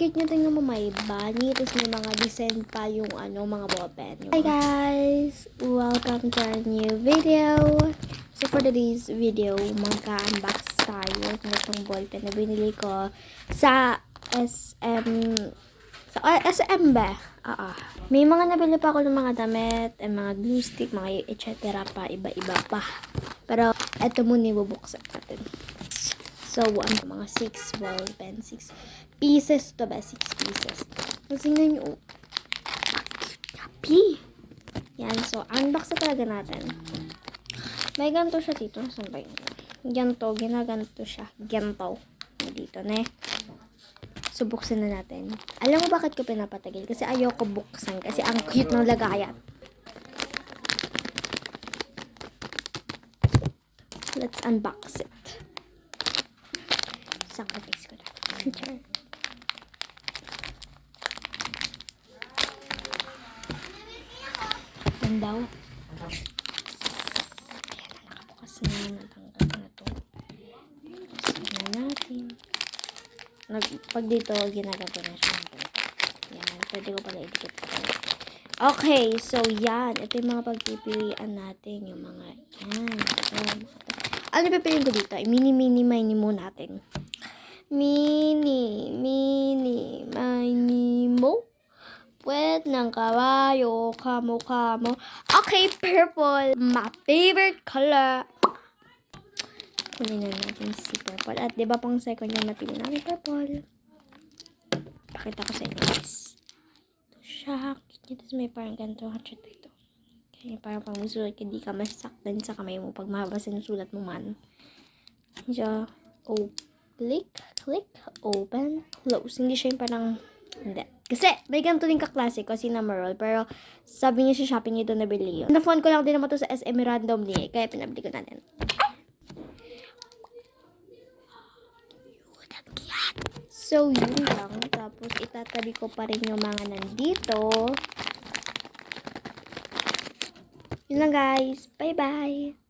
cute niya. Tingnan mo, may bunny. Tapos may mga design pa yung mga ballpen. Hi guys! Welcome to our new video. So for today's video, magka-unbox tayo ng itong ballpen na binili ko sa SM. Sa SM ba? May mga nabili pa ako ng mga damit, mga glue stick, mga etc. pa, iba-iba pa. Pero eto muna ibubuksan natin. So, mga 6 ball pen, 6 pieces to ba? 6 pieces. Kasi nga nyo, happy! Yan, so, unbox na talaga natin. May ganito siya dito. Saan ba yun? Ganito, ginaganto siya. Ganito. Dito, ne? So, buksan na natin. Alam mo bakit ko pinapatagil? Kasi ayoko buksan. Kasi ang cute ng lagayan. Let's unbox it. Sacrifice ko na. Yan daw. Ayan na, nakabukas na. Natanggal na to. Bukasin na natin. Pag dito, ginagawa na siya. Yan. Pwede ko pala idikit ko. Okay. So, yan. Ito yung mga pagpipilian natin. Yung mga yan. Ano pipiliin ko dito? Mini mo natin. Mini mo. Puwet ng kabayo, kamo. Okay, purple. My favorite color. Kunin na natin si purple. At diba pang second yung napili namin purple. Pakita ko sa inyo guys. Ito siya. Tapos may parang ganito. Ito. Kaya parang pang musulat. Hindi ka masaktan sa kamay mo pag mabasa yung sulat mo man. Siya. Click, open, close. Hindi siya yung parang, hindi. Kasi, may ganito din kaklase ko, Cinnamoroll. Pero, sabi niya sa Shopee ito nabili yun. Na-phone ko lang din naman to sa SM randomly. Kaya pinabili ko na din. So, yun lang. Tapos, itatabi ko pa rin yung mga nandito. Yun lang guys. Bye-bye!